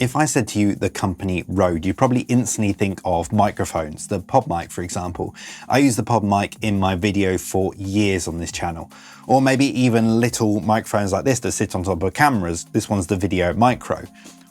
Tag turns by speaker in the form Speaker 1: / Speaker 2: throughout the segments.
Speaker 1: If I said to you the company RØDE, you probably instantly think of microphones, the pod mic, for example. I use the pod mic in my video for years on this channel. Or maybe even little microphones like this that sit on top of cameras. This one's the Video Micro.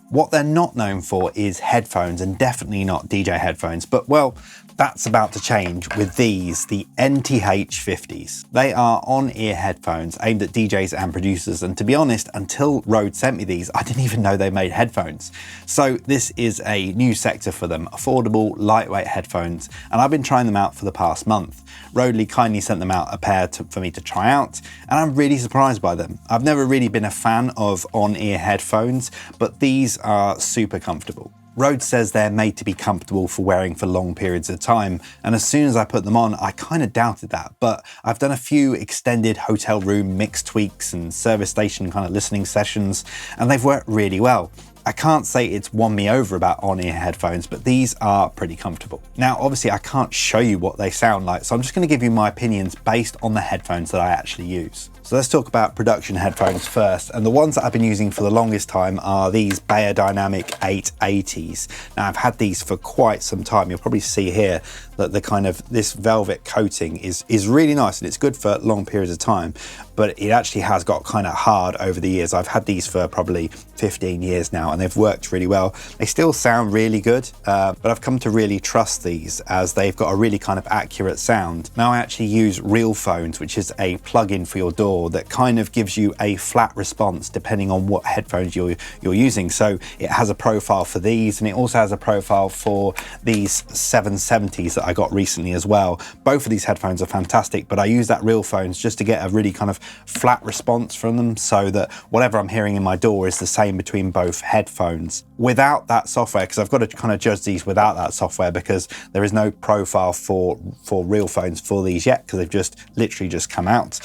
Speaker 1: What they're not known for is headphones, and definitely not DJ headphones, but well, that's about to change with these, the NTH-50s. They are on-ear headphones aimed at DJs and producers, and to be honest, until RØDE sent me these, I didn't even know they made headphones. So this is a new sector for them, affordable, lightweight headphones, and I've been trying them out for the past month. RØDE kindly sent them out a pair for me to try out, and I'm really surprised by them. I've never really been a fan of on-ear headphones, but these are super comfortable. RØDE says they're made to be comfortable for wearing for long periods of time, and as soon as I put them on, I kind of doubted that, but I've done a few extended hotel room mix tweaks and service station kind of listening sessions, and they've worked really well. I can't say it's won me over about on-ear headphones, but these are pretty comfortable. Now, obviously I can't show you what they sound like, so I'm just going to give you my opinions based on the headphones that I actually use. So let's talk about production headphones first, and the ones that I've been using for the longest time are these Beyerdynamic 880s. Now I've had these for quite some time. You'll probably see here that the kind of this velvet coating is really nice, and it's good for long periods of time, but it actually has got kind of hard over the years. I've had these for probably 15 years now, and they've worked really well. They still sound really good, but I've come to really trust these as they've got a really kind of accurate sound. Now I actually use RealPhones, which is a plug-in for your DAW that kind of gives you a flat response depending on what headphones you're using. So it has a profile for these, and it also has a profile for these 770s that I got recently as well. Both of these headphones are fantastic, but I use that RealPhones just to get a really kind of flat response from them, so that whatever I'm hearing in my DAW is the same between both headphones. Without that software, because I've got to kind of judge these without that software, because there is no profile for RealPhones for these yet, because they've just literally just come out.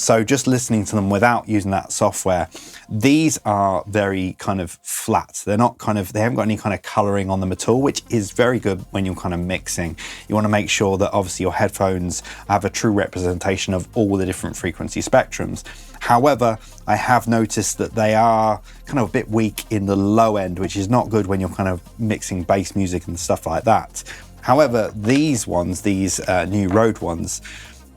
Speaker 1: So just listening to them without using that software, these are very kind of flat. They're not kind of, they haven't got any kind of coloring on them at all, which is very good when you're kind of mixing. You want to make sure that obviously your headphones have a true representation of all the different frequency spectrums. However, I have noticed that they are kind of a bit weak in the low end, which is not good when you're kind of mixing bass music and stuff like that. However, these ones, these new RØDE ones,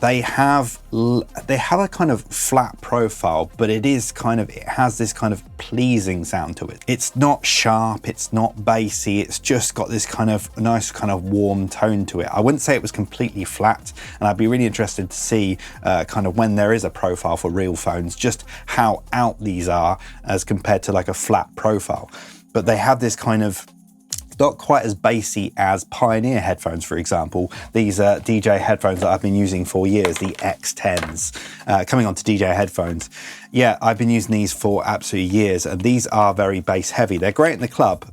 Speaker 1: they have a kind of flat profile, but it has this kind of pleasing sound to it. It's not sharp, it's not bassy, it's just got this kind of nice kind of warm tone to it. I wouldn't say it was completely flat, and I'd be really interested to see kind of when there is a profile for RealPhones, just how out these are as compared to like a flat profile. But they have this kind of, not quite as bassy as Pioneer headphones, for example. These are DJ headphones that I've been using for years, the X10s, coming on to DJ headphones. Yeah, I've been using these for absolutely years, and these are very bass heavy. They're great in the club,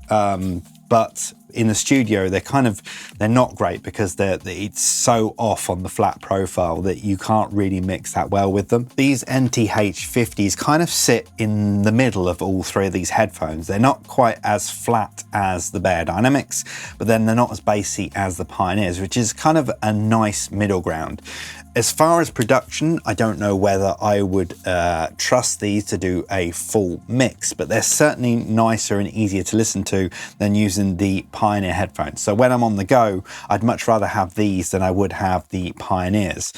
Speaker 1: but in the studio, they're not great, because it's so off on the flat profile that you can't really mix that well with them. These NTH-50s kind of sit in the middle of all three of these headphones. They're not quite as flat as the Beyerdynamics, but then they're not as bassy as the Pioneers, which is kind of a nice middle ground. As far as production, I don't know whether I would trust these to do a full mix, but they're certainly nicer and easier to listen to than using the Pioneer headphones. So when I'm on the go, I'd much rather have these than I would have the Pioneers.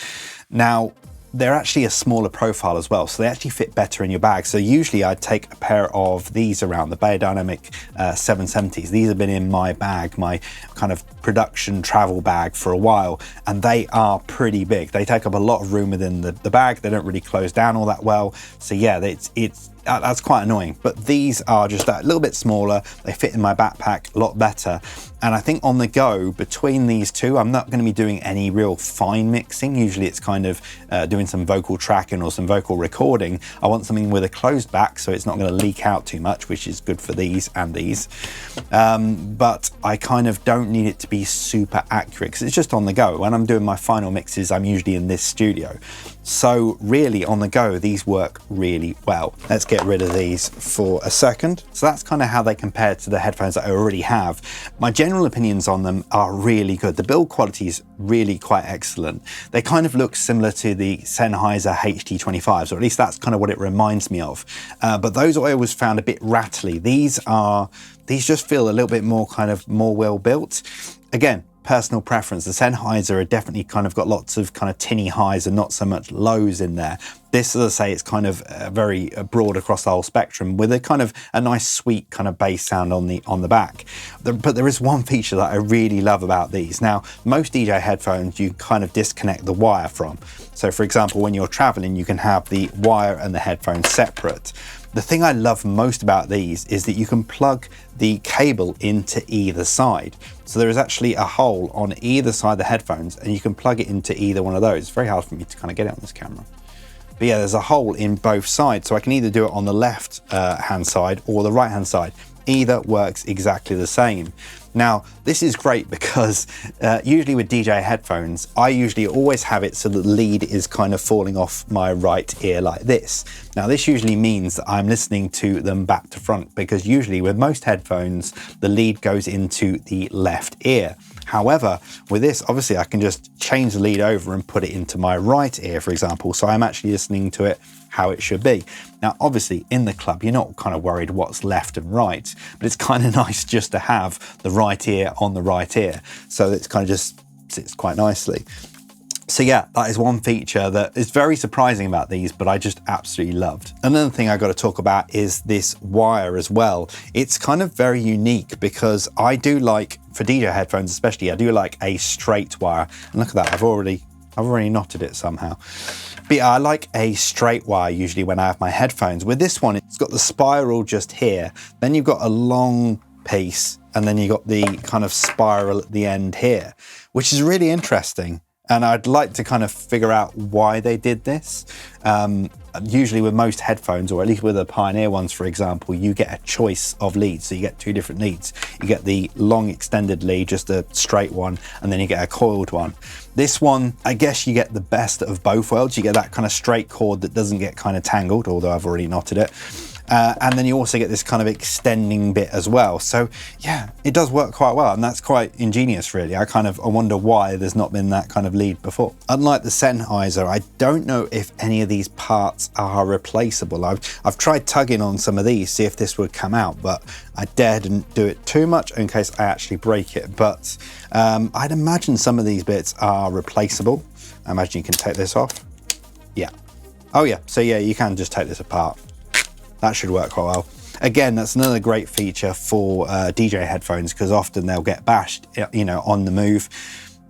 Speaker 1: Now, they're actually a smaller profile as well, so they actually fit better in your bag. So usually I'd take a pair of these around, the Beyerdynamic 770s. These have been in my bag, my kind of production travel bag for a while, and they are pretty big. They take up a lot of room within the bag. They don't really close down all that well. So yeah, that's quite annoying. But these are just that little bit smaller. They fit in my backpack a lot better. And I think on the go, between these two, I'm not going to be doing any real fine mixing. Usually it's kind of doing some vocal tracking or some vocal recording. I want something with a closed back, so it's not going to leak out too much, which is good for these and these. But I kind of don't need it to be super accurate, because it's just on the go. When I'm doing my final mixes, I'm usually in this studio. So really on the go, these work really well. Let's get rid of these for a second. So that's kind of how they compare to the headphones that I already have. My general opinions on them are really good. The build quality is really quite excellent. They kind of look similar to the Sennheiser HD25s, or at least that's kind of what it reminds me of. But those I always found a bit rattly. These just feel a little bit more more well built. Again, personal preference. The Sennheiser are definitely kind of got lots of kind of tinny highs and not so much lows in there. This, as I say, it's kind of very broad across the whole spectrum with a kind of a nice sweet kind of bass sound on the back. But there is one feature that I really love about these. Now, most DJ headphones you kind of disconnect the wire from. So for example, when you're traveling, you can have the wire and the headphones separate. The thing I love most about these is that you can plug the cable into either side. So there is actually a hole on either side of the headphones and you can plug it into either one of those. It's very hard for me to kind of get it on this camera. But yeah, there's a hole in both sides. So I can either do it on the left hand side or the right hand side. Either works exactly the same. Now, this is great because usually with DJ headphones, I usually always have it so that the lead is kind of falling off my right ear like this. Now, this usually means that I'm listening to them back to front because usually with most headphones, the lead goes into the left ear. However, with this, obviously I can just change the lead over and put it into my right ear, for example. So I'm actually listening to it how it should be. Now, obviously in the club, you're not kind of worried what's left and right, but it's kind of nice just to have the right ear on the right ear. So it's kind of just sits quite nicely. So yeah, that is one feature that is very surprising about these, but I just absolutely loved. Another thing I got to talk about is this wire as well. It's kind of very unique because I do like, for DJ headphones especially, I do like a straight wire. And look at that, I've already knotted it somehow. But yeah, I like a straight wire usually when I have my headphones. With this one, it's got the spiral just here. Then you've got a long piece and then you've got the kind of spiral at the end here, which is really interesting. And I'd like to kind of figure out why they did this. Usually with most headphones, or at least with the Pioneer ones, for example, you get a choice of leads. So you get two different leads. You get the long extended lead, just a straight one, and then you get a coiled one. This one, I guess you get the best of both worlds. You get that kind of straight cord that doesn't get kind of tangled, although I've already knotted it. And then you also get this kind of extending bit as well. So yeah, it does work quite well, and that's quite ingenious really. I wonder why there's not been that kind of lead before. Unlike the Sennheiser, I don't know if any of these parts are replaceable. I've tried tugging on some of these, see if this would come out, but I didn't do it too much in case I actually break it. But I'd imagine some of these bits are replaceable. I imagine you can take this off. Yeah. Oh yeah, so yeah, you can just take this apart. That should work quite well. Again, that's another great feature for DJ headphones because often they'll get bashed, you know, on the move.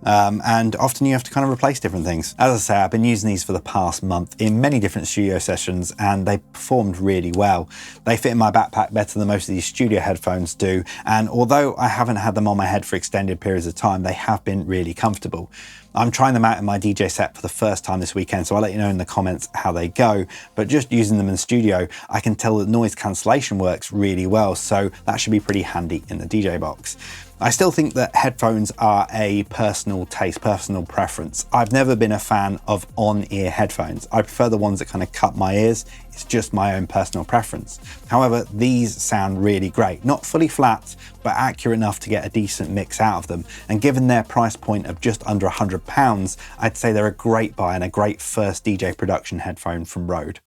Speaker 1: And often you have to kind of replace different things. As I say, I've been using these for the past month in many different studio sessions and they performed really well. They fit in my backpack better than most of these studio headphones do. And although I haven't had them on my head for extended periods of time, they have been really comfortable. I'm trying them out in my DJ set for the first time this weekend, so I'll let you know in the comments how they go. But just using them in the studio, I can tell that noise cancellation works really well, so that should be pretty handy in the DJ box. I still think that headphones are a personal taste, personal preference. I've never been a fan of on-ear headphones. I prefer the ones that kind of cut my ears. It's just my own personal preference. However, these sound really great. Not fully flat, but accurate enough to get a decent mix out of them. And given their price point of just under £100, I'd say they're a great buy and a great first DJ production headphone from RØDE.